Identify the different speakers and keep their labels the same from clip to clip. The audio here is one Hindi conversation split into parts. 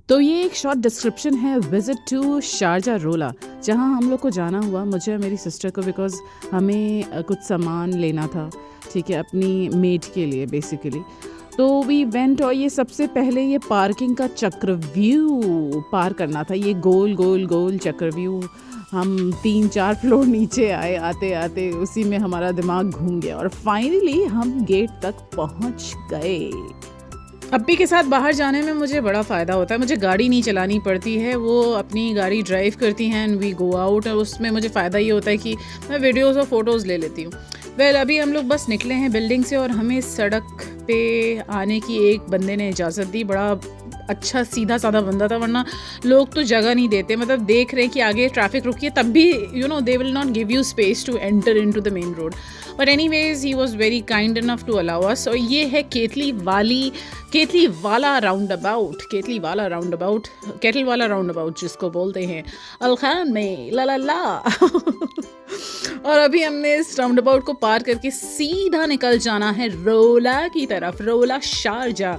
Speaker 1: तो ये एक शॉर्ट डिस्क्रिप्शन है विजिट टू शारजा रोला, जहाँ हम लोग को जाना हुआ, मुझे और मेरी सिस्टर को, बिकॉज हमें कुछ सामान लेना था, ठीक है, अपनी मेड के लिए बेसिकली। तो वी वेंट, और ये सबसे पहले ये पार्किंग का चक्रव्यूह पार करना था। ये गोल गोल गोल चक्रव्यूह, हम 3-4 फ्लोर नीचे आए, आते आते उसी में हमारा दिमाग घूम गया और फाइनली हम गेट तक पहुंच गए। अप्पी के साथ बाहर जाने में मुझे बड़ा फ़ायदा होता है, मुझे गाड़ी नहीं चलानी पड़ती है, वो अपनी गाड़ी ड्राइव करती हैं एंड वी गो आउट। और उसमें मुझे फ़ायदा ये होता है कि मैं वीडियोज़ और फ़ोटोज़ ले लेती हूँ। वेल, अभी हम लोग बस निकले हैं बिल्डिंग से और हमें सड़क पे आने की एक बंदे ने इजाज़त दी। बड़ा अच्छा सीधा साधा बंदा था, वरना लोग तो जगह नहीं देते, मतलब देख रहे हैं कि आगे ट्रैफिक रुकी है तब भी they will not give you space to enter into the main road. But anyways he was very kind enough to allow us. और ये है केतली वाला राउंड अबाउट, केटल वाला राउंड अबाउट जिसको बोलते हैं अलखान में ला ला ला। और अभी हमने इस राउंड अबाउट को पार करके सीधा निकल जाना है रोला की तरफ, रोला शारजा,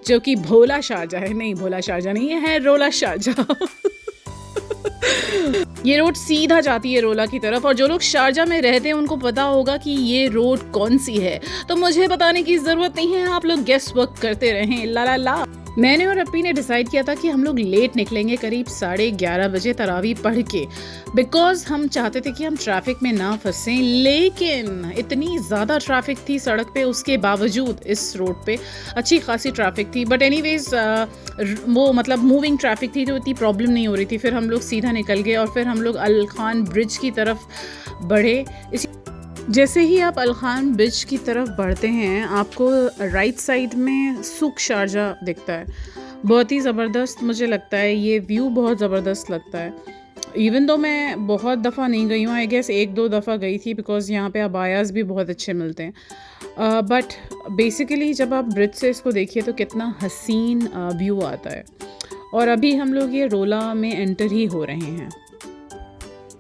Speaker 1: जो कि भोला शारजा है। नहीं, भोला शारजा नहीं है, रोला शारजा। ये रोड सीधा जाती है रोला की तरफ, और जो लोग शारजा में रहते हैं उनको पता होगा कि ये रोड कौन सी है, तो मुझे बताने की जरूरत नहीं है, आप लोग गेस वर्क करते रहें। ला ला ला। मैंने और अप्पी ने डिसाइड किया था कि हम लोग लेट निकलेंगे, करीब 11:30 बजे तरावी पढ़ के, बिकॉज हम चाहते थे कि हम ट्रैफिक में ना फंसें। लेकिन इतनी ज़्यादा ट्रैफिक थी सड़क पे, उसके बावजूद इस रोड पे अच्छी खासी ट्रैफिक थी। बट एनीवेज वो मतलब मूविंग ट्रैफिक थी तो इतनी प्रॉब्लम नहीं हो रही थी। फिर हम लोग सीधा निकल गए और फिर हम लोग अलखान ब्रिज की तरफ बढ़े। जैसे ही आप अलखान ब्रिज की तरफ बढ़ते हैं, आपको राइट साइड में सुख शारजा दिखता है। बहुत ही ज़बरदस्त मुझे लगता है, ये व्यू बहुत ज़बरदस्त लगता है। इवन दो मैं बहुत दफ़ा नहीं गई हूँ, आई गेस 1-2 दफ़ा गई थी, बिकॉज़ यहाँ पे अबायास भी बहुत अच्छे मिलते हैं। बट बेसिकली जब आप ब्रिज से इसको देखिए तो कितना हसीन व्यू आता है। और अभी हम लोग ये रोला में एंटर ही हो रहे हैं।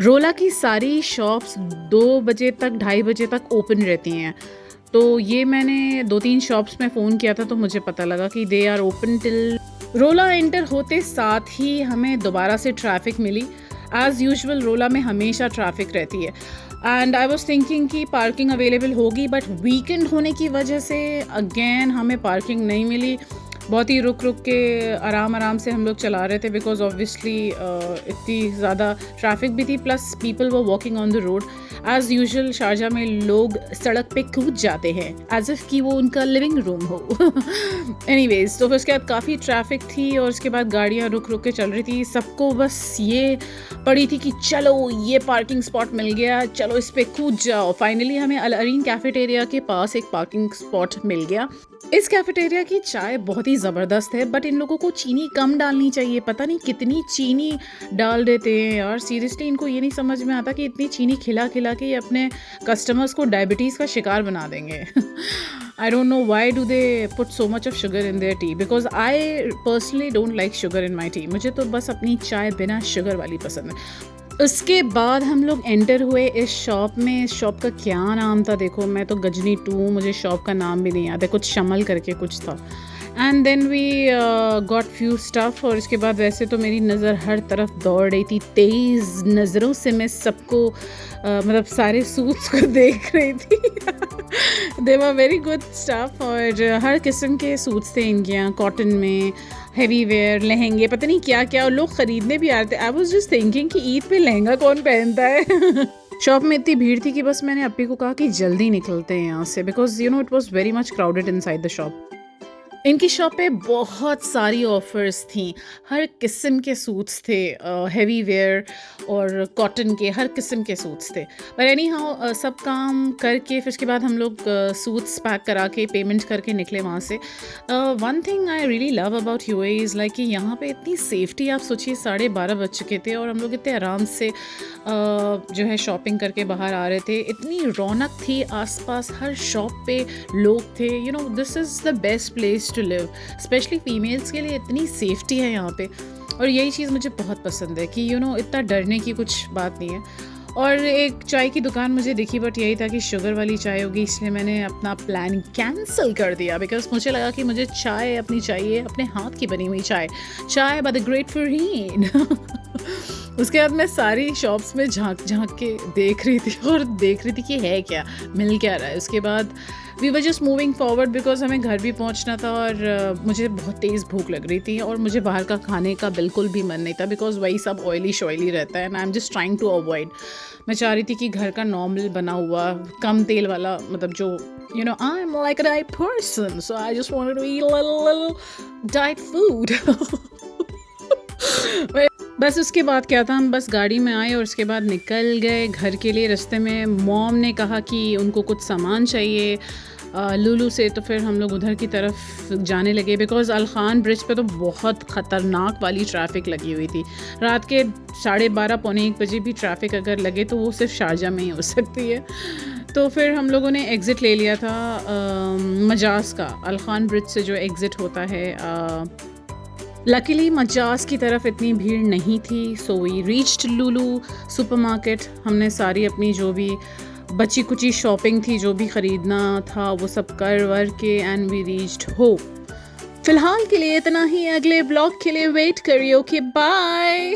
Speaker 1: रोला की सारी शॉप्स 2 बजे तक, 2:30 बजे तक ओपन रहती हैं। तो ये मैंने 2-3 शॉप्स में फ़ोन किया था तो मुझे पता लगा कि दे आर ओपन टिल। रोला एंटर होते साथ ही हमें दोबारा से ट्रैफिक मिली। एज़ यूजुअल रोला में हमेशा ट्रैफिक रहती है एंड आई वॉज थिंकिंग कि पार्किंग अवेलेबल होगी, बट वीकेंड होने की वजह से अगेन हमें पार्किंग नहीं मिली। बहुत ही रुक के आराम से हम लोग चला रहे थे, बिकॉज ऑब्वियसली इतनी ज़्यादा ट्रैफिक भी थी, plus people were walking on the road. As usual Sharjah में लोग सड़क पे कूद जाते हैं एज इफ़ कि वो उनका लिविंग रूम हो। एनीवेज, तो फिर उसके बाद काफ़ी ट्रैफिक थी और उसके बाद गाड़ियाँ रुक के चल रही थी। सबको बस ये पड़ी थी कि चलो ये पार्किंग स्पॉट मिल गया, चलो इस पे कूद जाओ। फाइनली हमें अल अरीन कैफेटेरिया के पास एक पार्किंग स्पॉट मिल गया। इस कैफेटेरिया की चाय बहुत ही ज़बरदस्त है, बट इन लोगों को चीनी कम डालनी चाहिए। पता नहीं कितनी चीनी डाल देते हैं यार, सीरियसली इनको ये नहीं समझ में आता कि इतनी चीनी खिला के ये अपने कस्टमर्स को डायबिटीज़ का शिकार बना देंगे। I don't know why do they put so much of sugar in their tea, because I personally don't like sugar in my tea. मुझे तो बस अपनी चाय बिना शुगर वाली पसंद है। उसके बाद हम लोग एंटर हुए इस शॉप में। इस शॉप का क्या नाम था देखो, मैं तो गजनी 2, मुझे शॉप का नाम भी नहीं याद है, कुछ शमल करके कुछ था। And then we got few stuff. और इसके बाद वैसे तो मेरी नज़र हर तरफ दौड़ रही थी, तेज़ नज़रों से मैं सबको मतलब सारे सूट्स को देख रही थी। दे वर वेरी गुड स्टफ़, और हर किस्म के सूट्स थे इनके यहाँ, कॉटन में, हेवी वेयर, लहंगे, पता नहीं क्या क्या, और लोग ख़रीदने भी आ रहे थे। आई वॉज जस्ट थिंकिंग कि ईद पे लहंगा कौन पहनता है। शॉप में इतनी भीड़ थी कि बस मैंने अप्पी को कहा कि जल्दी निकलते हैं यहाँ से, because it was very much crowded inside the shop. इनकी शॉप पे बहुत सारी ऑफ़र्स थी, हर किस्म के सूट्स थे, हेवी वेयर और कॉटन के, हर किस्म के सूट्स थे। पर एनी हाउ सब काम करके फिर उसके बाद हम लोग सूट्स पैक करा के पेमेंट करके निकले वहाँ से। One thing I really love about UAE is like कि यहाँ पे इतनी सेफ्टी। आप सोचिए 12:30 बज चुके थे और हम लोग इतने आराम से जो है शॉपिंग करके बाहर आ रहे थे। इतनी रौनक थी आसपास, हर शॉप पे लोग थे। This is the best place to live, specially females के लिए इतनी सेफ्टी है यहाँ पे। और यही चीज़ मुझे बहुत पसंद है कि इतना डरने की कुछ बात नहीं है। और एक चाय की दुकान मुझे दिखी, बट यही था कि शुगर वाली चाय होगी, इसलिए मैंने अपना प्लान कैंसिल कर दिया बिकॉज मुझे लगा कि मुझे चाय अपनी चाहिए, अपने हाथ की बनी हुई चाय, चाय बाय द ग्रेट फरहीन। उसके बाद मैं सारी शॉप्स में झांक झांक के देख रही थी और देख रही थी कि है क्या, मिल क्या रहा है। उसके बाद we were just moving forward because हमें घर भी पहुंचना था और मुझे बहुत तेज़ भूख लग रही थी और मुझे बाहर का खाने का बिल्कुल भी मन नहीं था बिकॉज वही सब ऑयली शॉयली रहता है and I am just trying to avoid. मैं चाह रही थी कि घर का नॉर्मल बना हुआ कम तेल वाला, मतलब जो you know I'm like a diet person so I just wanted to eat a little diet food। बस उसके बाद क्या था, हम बस गाड़ी में आए और उसके बाद निकल गए घर के लिए। रास्ते में मॉम ने कहा कि उनको कुछ सामान चाहिए लुलू से, तो फिर हम लोग उधर की तरफ जाने लगे बिकॉज़ अलखान ब्रिज पे तो बहुत ख़तरनाक वाली ट्रैफिक लगी हुई थी। रात के 12:30 पौने 1 बजे भी ट्रैफिक अगर लगे तो वो सिर्फ शारजा में ही हो सकती है। तो फिर हम लोगों ने एग्ज़िट ले लिया था मजाज का, अलखान ब्रिज से जो एग्ज़िट होता है। लकीली मजाज की तरफ इतनी भीड़ नहीं थी, so we reached Lulu supermarket. हमने सारी अपनी जो भी बची कुची शॉपिंग थी, जो भी ख़रीदना था वो सब कर वर के एंड वी रीच्ड होम। फ़िलहाल के लिए इतना ही, अगले ब्लॉग के लिए वेट करिए। Okay bye.